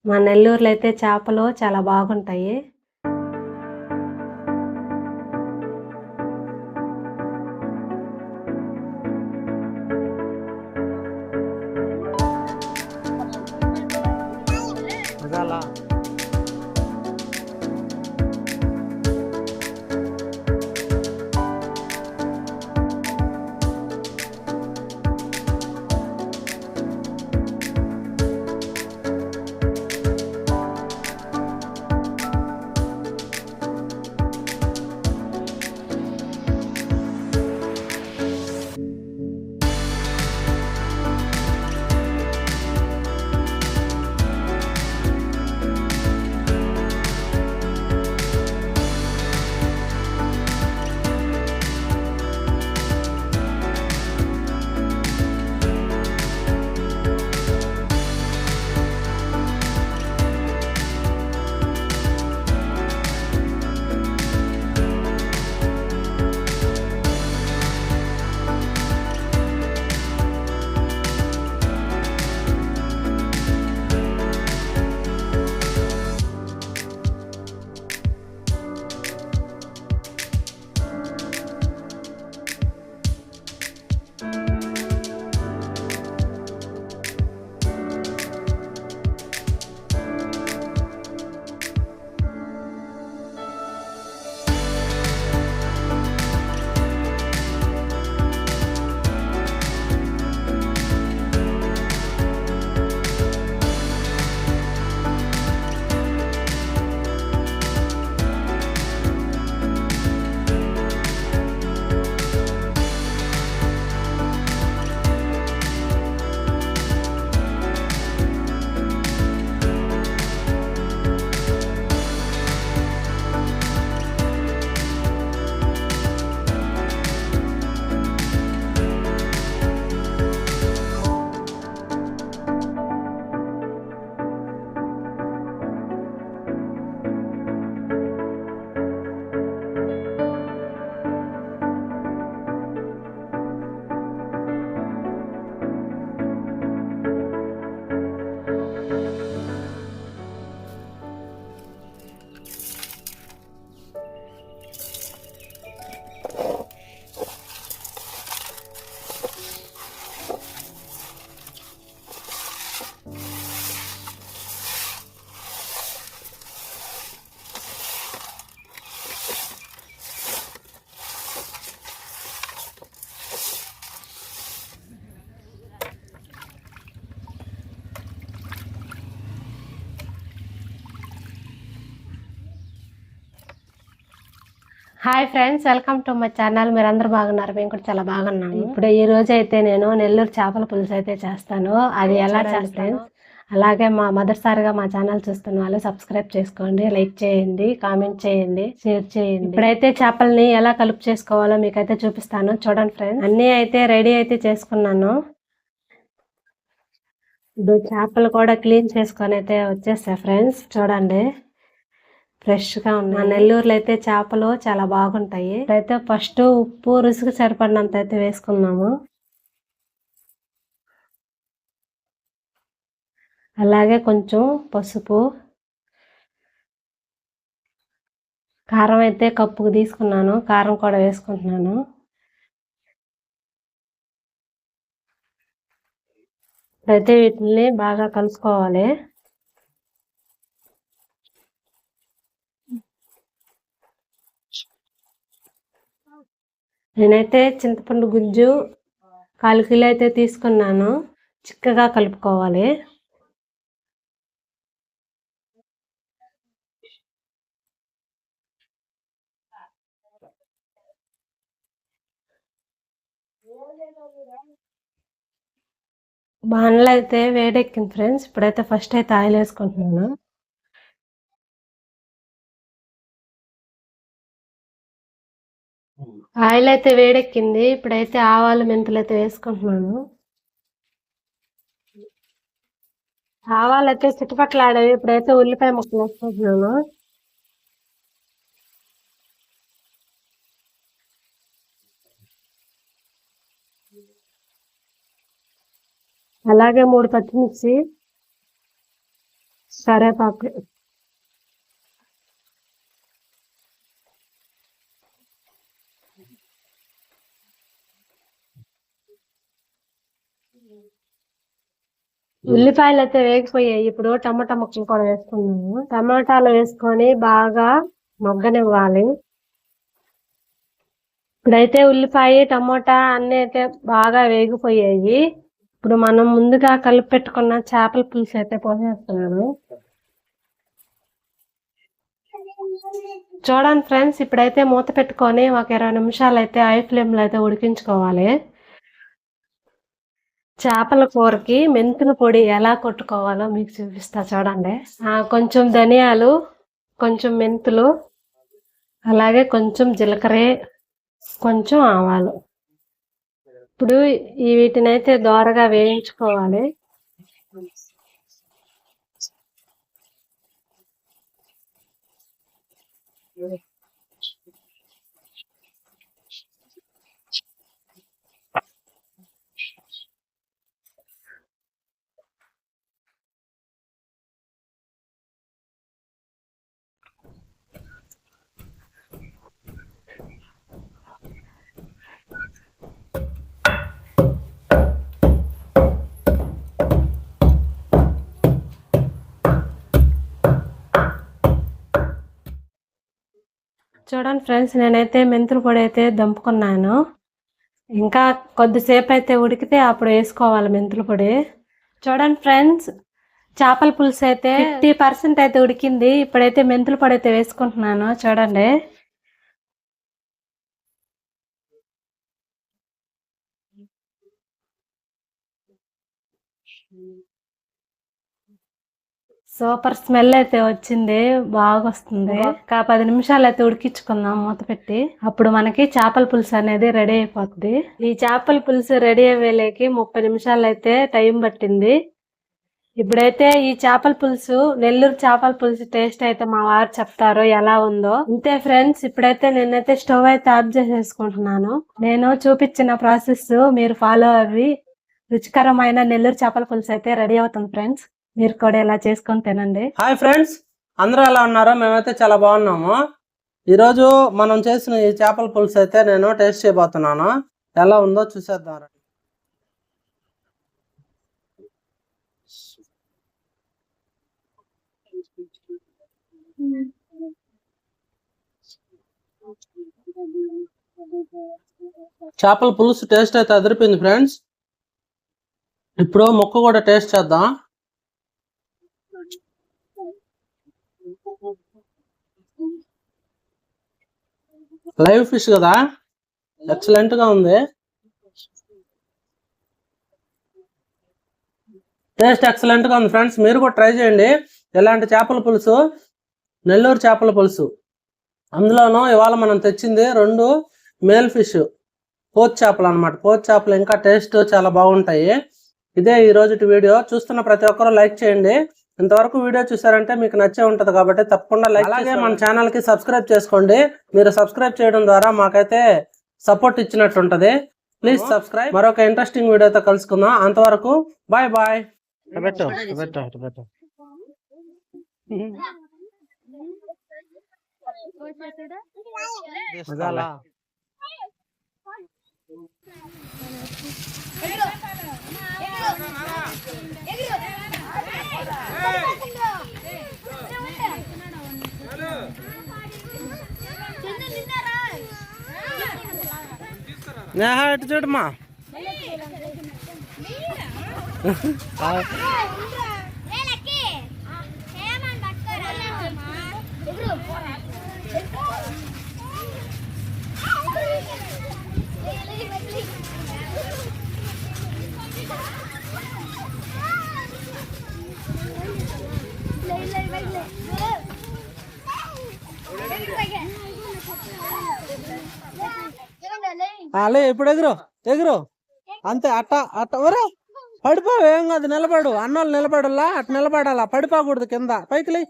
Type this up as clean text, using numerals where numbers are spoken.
మా నెల్లూరులో అయితే చేపలు చాలా బాగుంటాయి. Hi friends, welcome to my channel. మీరు అందరూ బాగున్నారు, మేము కూడా చాలా బాగున్నాము. ఇప్పుడు ఈ రోజు అయితే నేను నెల్లూరు చేపల పులుసు అయితే చేస్తాను. అది ఎలా చేస్తాను, అలాగే మొదటిసారిగా మా ఛానల్ చూస్తున్న వాళ్ళు సబ్స్క్రైబ్ చేసుకోండి, లైక్ చేయండి, కామెంట్ చేయండి, షేర్ చేయండి. ఇప్పుడైతే చేపల్ని ఎలా కలుపు చేసుకోవాలో మీకైతే చూపిస్తాను, చూడండి ఫ్రెండ్స్. అన్నీ అయితే రెడీ అయితే చేసుకున్నాను. ఇప్పుడు చేపలు కూడా క్లీన్ చేసుకొని అయితే వచ్చేస్తాయి ఫ్రెండ్స్, చూడండి ఫ్రెష్గా ఉన్నాయి. నెల్లూరులో అయితే చేపలు చాలా బాగుంటాయి. అయితే ఫస్ట్ ఉప్పు రుచికి సరిపడినంత అయితే వేసుకున్నాము. అలాగే కొంచెం పసుపు, కారం అయితే కప్పుకు తీసుకున్నాను, కారం కూడా వేసుకుంటున్నాను. అయితే వీటిని బాగా కలుసుకోవాలి. నేనైతే చింతపండు గుజ్జు 1/4 కిలో అయితే తీసుకున్నాను. చిక్కగా కలుపుకోవాలి. బాణలో అయితే వేడెక్కింది ఫ్రెండ్స్. ఇప్పుడైతే ఫస్ట్ అయితే ఆయిల్ వేసుకుంటున్నాను. ఆయిల్ అయితే వేడెక్కింది. ఇప్పుడైతే ఆవాలు మెంతులు అయితే వేసుకుంటున్నాను. ఆవాలు అయితే చిటపట్లాడేవి. ఇప్పుడైతే ఉల్లిపాయ ముక్కలు వేసుకుంటున్నాను. అలాగే 3 పచ్చిమిర్చి, కరేపాకు, ఉల్లిపాయలు అయితే వేగిపోయాయి. ఇప్పుడు టమాటా ముక్కలు కూడా వేసుకున్నాము. టమాటాలు వేసుకొని బాగా మగ్గనివ్వాలి. ఇప్పుడైతే ఉల్లిపాయ టమోటా అన్ని అయితే బాగా వేగిపోయాయి. ఇప్పుడు మనం ముందుగా కలిపి పెట్టుకున్న చేపల పులుసు అయితే పోసేస్తున్నాను. చూడండి ఫ్రెండ్స్, ఇప్పుడైతే మూత పెట్టుకొని ఒక 20 నిమిషాలు అయితే హై ఫ్లేమ్ లో అయితే ఉడికించుకోవాలి. చేపల కూరకి మెంతుల పొడి ఎలా కొట్టుకోవాలో మీకు చూపిస్తా చూడండి. కొంచెం ధనియాలు, కొంచెం మెంతులు, అలాగే కొంచెం జీలకర్ర, కొంచెం ఆవాలు. ఇప్పుడు వీటినైతే దోరగా వేయించుకోవాలి. చూడండి ఫ్రెండ్స్, నేనైతే మెంతుల పొడి అయితే దంపుకున్నాను. ఇంకా కొద్దిసేపు అయితే ఉడికితే అప్పుడు వేసుకోవాలి మెంతుల పొడి. చూడండి ఫ్రెండ్స్, చేపల పులుసు అయితే 50% అయితే ఉడికింది. ఇప్పుడైతే మెంతుల పొడి అయితే వేసుకుంటున్నాను. చూడండి, సూపర్ స్మెల్ అయితే వచ్చింది, బాగా వస్తుంది. ఒక 10 నిమిషాలు అయితే ఉడికించుకుందాం మూత పెట్టి. అప్పుడు మనకి చేపల పులుసు అనేది రెడీ అయిపోతుంది. ఈ చేపల పులుసు రెడీ అయ్యేలేకి 30 నిమిషాలు అయితే టైం పట్టింది. ఇప్పుడైతే ఈ చేపల పులుసు, నెల్లూరు చేపల పులుసు టేస్ట్ అయితే మా వారు చెప్తారు ఎలా ఉందో. అంతే ఫ్రెండ్స్, ఇప్పుడైతే నేనైతే స్టవ్ అయితే ఆఫ్ చేసేసుకుంటున్నాను. నేను చూపించిన ప్రాసెస్ మీరు ఫాలో అవ్వి రుచికరమైన నెల్లూరు చేపల పులుసు అయితే రెడీ అవుతుంది ఫ్రెండ్స్. మీరు కూడా ఇలా చేసుకొని తినండి. హాయ్ ఫ్రెండ్స్, అందరూ ఎలా ఉన్నారో? మేమైతే చాలా బాగున్నాము. ఈరోజు మనం చేసిన ఈ చేపల పులుసు అయితే నేను టేస్ట్ చేయబోతున్నాను. ఎలా ఉందో చూసేద్దాం. చేపల పులుసు టేస్ట్ అయితే అదిరిపోయింది ఫ్రెండ్స్. ఇప్పుడు ముక్క కూడా టేస్ట్ చేద్దాం. లైవ్ ఫిష్ కదా, ఎక్సలెంట్ గా ఉంది. టేస్ట్ ఎక్సలెంట్ గా ఉంది ఫ్రెండ్స్. మీరు కూడా ట్రై చేయండి ఇలాంటి చేపల పులుసు, నెల్లూరు చేపల పులుసు. అందులోనూ ఇవాళ మనం తెచ్చింది 2 మేల్ ఫిష్, పోత్ చేపలు అనమాట. పోత్ చేపలు ఇంకా టేస్ట్ చాలా బాగుంటాయి. ఇదే ఈ రోజు వీడియో. చూస్తున్న ప్రతి ఒక్కరూ లైక్ చేయండి. ఇంతవరకు వీడియో చూసారంటే మీకు నచ్చే ఉంటది కాబట్టి తప్పకుండా లైక్. అలాగే మన ఛానల్ కి సబ్స్క్రైబ్ చేసుకోండి. మీరు సబ్స్క్రైబ్ చేయడం ద్వారా మాకైతే సపోర్ట్ ఇచ్చినట్టు ఉంటది. Please subscribe. మరొక ఇంట్రెస్టింగ్ వీడియోతో కలుసుకుందాం. అంతవరకు బాయ్ బాయ్. నేహా ఎటు చూడమ్మా. అలే ఇప్పుడు ఎగురు అంతే. అట్ట అట్ట ఊరా పడిపోవు, ఏం కాదు. నిలబడు, అన్నోళ్ళు నిలబడల్లా, అట్ట నిలబడాలా, పడిపోకూడదు కింద. పైకి లే.